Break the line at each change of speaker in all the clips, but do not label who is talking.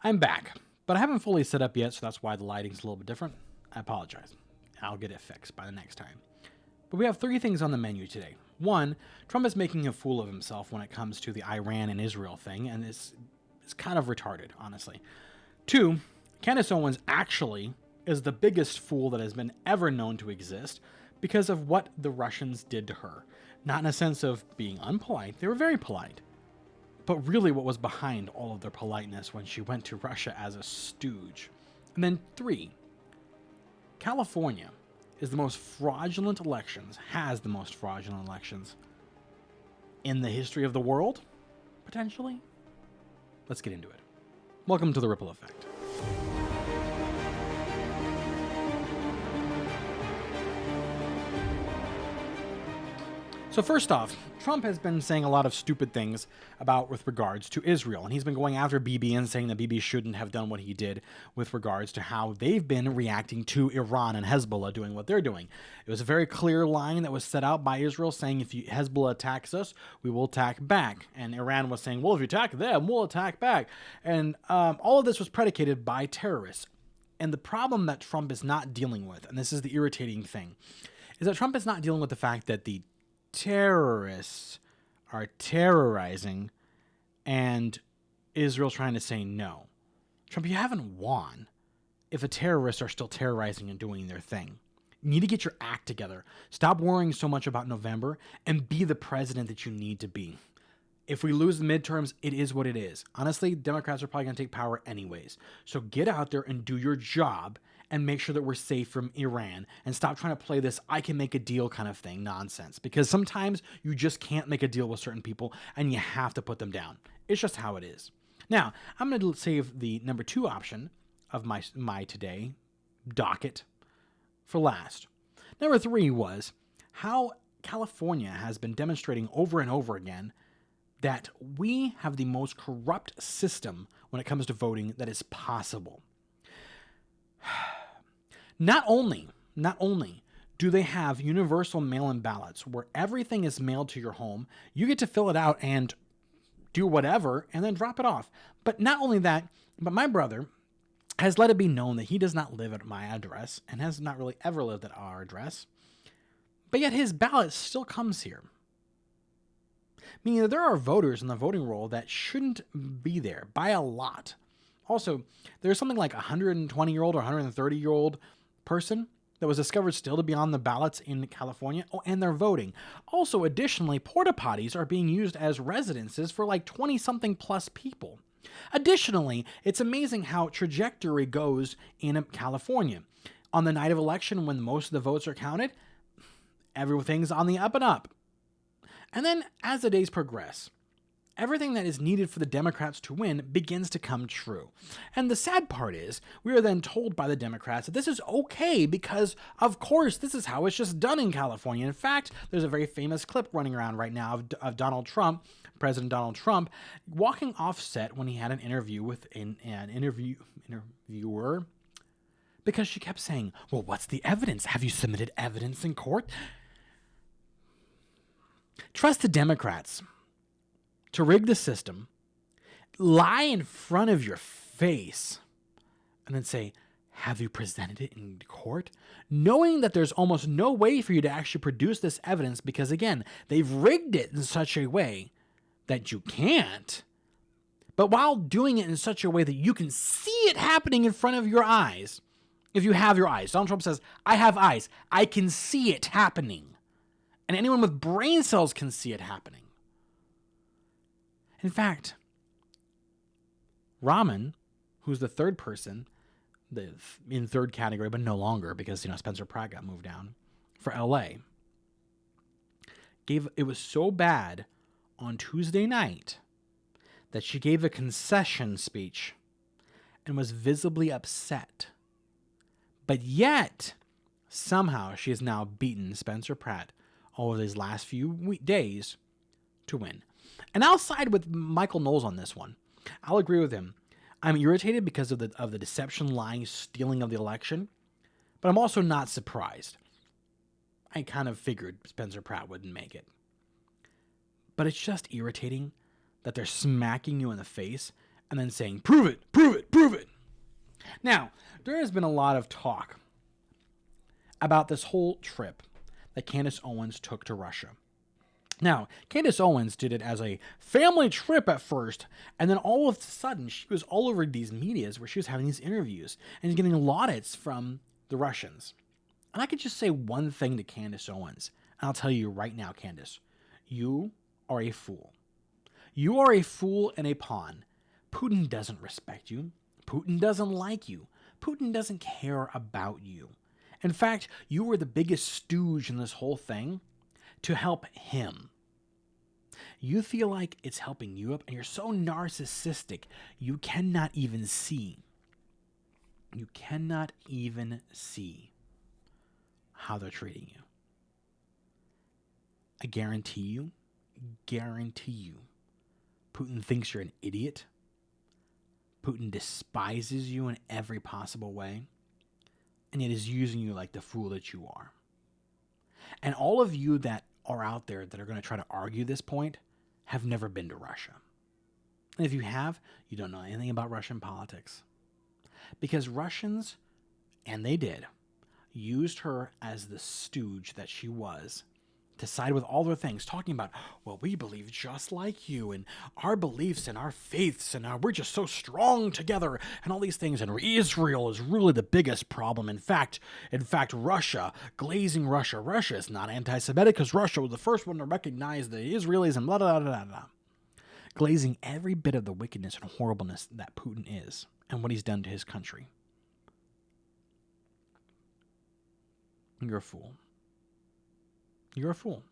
I'm back, but I haven't fully set up yet, so that's why the lighting's a little bit different. I apologize. I'll get it fixed by the next time. But we have three things on the menu today. One, Trump is making a fool of himself when it comes to the Iran and Israel thing, and it's kind of retarded, honestly. Two, Candace Owens actually is the biggest fool that has been ever known to exist because of what the Russians did to her. Not in a sense of being unpolite, they were very polite. But really what was behind all of their politeness when she went to Russia as a stooge. And then three, California is the most fraudulent elections, has the most fraudulent elections in the history of the world, potentially. Let's get into it. Welcome to the Ripple Effect. So first off, Trump has been saying a lot of stupid things with regards to Israel, and he's been going after Bibi and saying that Bibi shouldn't have done what he did with regards to how they've been reacting to Iran and Hezbollah doing what they're doing. It was a very clear line that was set out by Israel saying if Hezbollah attacks us, we will attack back. And Iran was saying, well, if you attack them, we'll attack back. And all of this was predicated by terrorists. And the problem that Trump is not dealing with, and this is the irritating thing, is that Trump is not dealing with the fact that the terrorists are terrorizing and Israel's trying to say no. Trump, you haven't won if the terrorists are still terrorizing and doing their thing. You need to get your act together. Stop worrying so much about November and be the president that you need to be. If we lose the midterms, it is what it is. Honestly, Democrats are probably going to take power anyways. So get out there and do your job and make sure that we're safe from Iran and stop trying to play this I can make a deal kind of thing nonsense, because sometimes you just can't make a deal with certain people and you have to put them down. It's just how it is. Now, I'm going to save the number 2 option of my today docket for last. Number 3 was how California has been demonstrating over and over again that we have the most corrupt system when it comes to voting that is possible. Not only do they have universal mail-in ballots where everything is mailed to your home, you get to fill it out and do whatever and then drop it off. But not only that, but my brother has let it be known that he does not live at my address and has not really ever lived at our address, but yet his ballot still comes here. Meaning that there are voters in the voting roll that shouldn't be there by a lot. Also, there's something like a 120-year-old or 130-year-old person that was discovered still to be on the ballots in California. Oh, and they're voting. Also, additionally, porta potties are being used as residences for like 20-something plus people. Additionally, it's amazing how trajectory goes in California. On the night of election, when most of the votes are counted, everything's on the up and up. And then, as the days progress, everything that is needed for the Democrats to win begins to come true. And the sad part is, we are then told by the Democrats that this is okay because, of course, this is how it's just done in California. In fact, there's a very famous clip running around right now of Donald Trump, President Donald Trump, walking off set when he had an interview with an interviewer, because she kept saying, well, what's the evidence? Have you submitted evidence in court? Trust the Democrats to rig the system, lie in front of your face, and then say, have you presented it in court? Knowing that there's almost no way for you to actually produce this evidence because, again, they've rigged it in such a way that you can't, but while doing it in such a way that you can see it happening in front of your eyes, if you have your eyes. Donald Trump says, I have eyes. I can see it happening. And anyone with brain cells can see it happening. In fact, Rahman, who's the third person, in third category, but no longer because, Spencer Pratt got moved down for LA, it was so bad on Tuesday night that she gave a concession speech and was visibly upset. But yet, somehow she has now beaten Spencer Pratt over these last few days to win. And I'll side with Michael Knowles on this one. I'll agree with him. I'm irritated because of the deception, lying, stealing of the election, but I'm also not surprised. I kind of figured Spencer Pratt wouldn't make it. But it's just irritating that they're smacking you in the face and then saying, prove it, prove it, prove it. Now, there has been a lot of talk about this whole trip that Candace Owens took to Russia. Now, Candace Owens did it as a family trip at first, and then all of a sudden she was all over these medias where she was having these interviews and getting laudits from the Russians. And I could just say one thing to Candace Owens, and I'll tell you right now, Candace, you are a fool. You are a fool and a pawn. Putin doesn't respect you. Putin doesn't like you. Putin doesn't care about you. In fact, you were the biggest stooge in this whole thing to help him. You feel like it's helping you up, and you're so narcissistic, you cannot even see. You cannot even see how they're treating you. I guarantee you, Putin thinks you're an idiot. Putin despises you in every possible way, and yet is using you like the fool that you are. And all of you that are out there that are going to try to argue this point have never been to Russia. And if you have, you don't know anything about Russian politics. Because Russians, and they did, used her as the stooge that she was to side with all their things, talking about, well, we believe just like you, and our beliefs and our faiths, and we're just so strong together, and all these things, and Israel is really the biggest problem. In fact, Russia, glazing Russia is not anti-Semitic because Russia was the first one to recognize the Israelis and blah, blah, blah, blah, blah. Glazing every bit of the wickedness and horribleness that Putin is and what he's done to his country. You're a fool. You're a fool.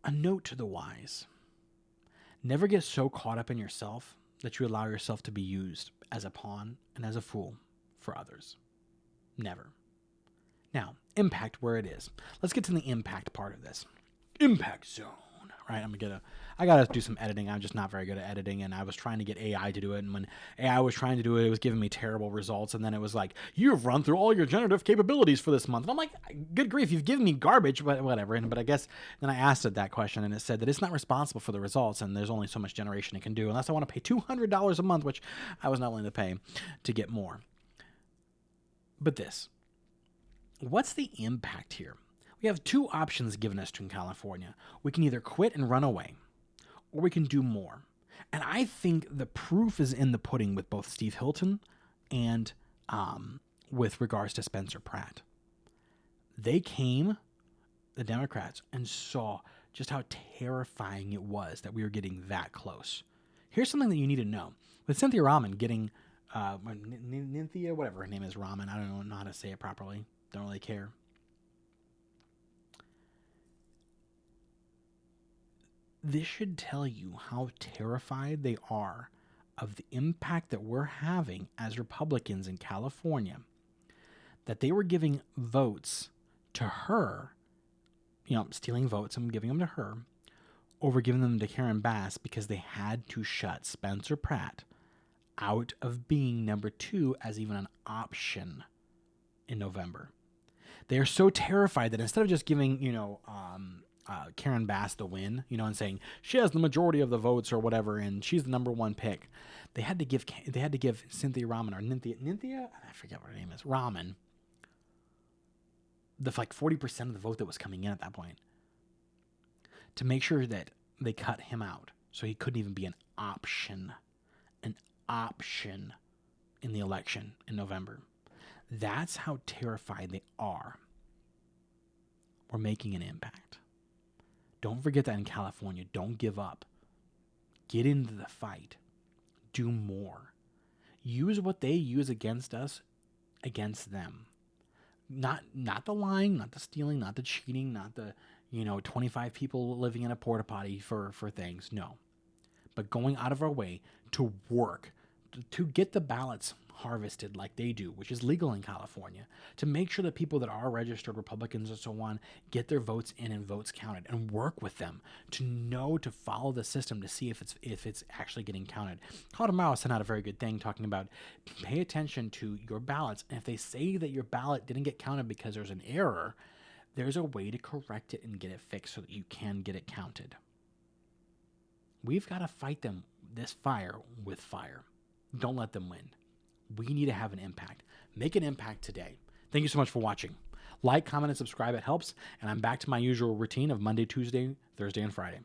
A note to the wise. Never get so caught up in yourself that you allow yourself to be used as a pawn and as a fool for others. Never. Now, impact where it is. Let's get to the impact part of this. Impact zone. Right, I gotta do some editing. I'm just not very good at editing, and I was trying to get AI to do it, and when AI was trying to do it, it was giving me terrible results, and then it was like, you've run through all your generative capabilities for this month. And I'm like, good grief, you've given me garbage, but whatever. But I guess then I asked it that question, and it said that it's not responsible for the results, and there's only so much generation it can do, unless I want to pay $200 a month, which I was not willing to pay to get more. But what's the impact here? We have two options given us in California. We can either quit and run away, or we can do more. And I think the proof is in the pudding with both Steve Hilton and with regards to Spencer Pratt. They came, the Democrats, and saw just how terrifying it was that we were getting that close. Here's something that you need to know. With Cynthia Rahman getting, Nynthia, whatever her name is, Rahman, I don't know how to say it properly. Don't really care. This should tell you how terrified they are of the impact that we're having as Republicans in California, that they were giving votes to her, stealing votes and giving them to her, over giving them to Karen Bass because they had to shut Spencer Pratt out of being number 2 as even an option in November. They are so terrified that instead of just giving, Karen Bass the win, and saying she has the majority of the votes or whatever, and she's the number 1 pick, they had to give Cynthia Rahman or Nynthia, I forget what her name is, Rahman, the 40% of the vote that was coming in at that point, to make sure that they cut him out, so he couldn't even be an option in the election in November. That's how terrified they are. We're making an impact. Don't forget that in California. Don't give up. Get into the fight. Do more. Use what they use against us, against them. Not the lying, not the stealing, not the cheating, not the 25 people living in a porta potty for things. No. But going out of our way to work, to get the ballots harvested like they do, which is legal in California, to make sure that people that are registered Republicans and so on get their votes in and votes counted, and work with them to follow the system to see if it's actually getting counted. Colorado Morrow sent out a very good thing talking about pay attention to your ballots, and if they say that your ballot didn't get counted because there's an error, there's a way to correct it and get it fixed so that you can get it counted. we've got to fight them, this fire, with fire. Don't let them win. We need to have an impact. Make an impact today. Thank you so much for watching. Like, comment, and subscribe. It helps. And I'm back to my usual routine of Monday, Tuesday, Thursday, and Friday.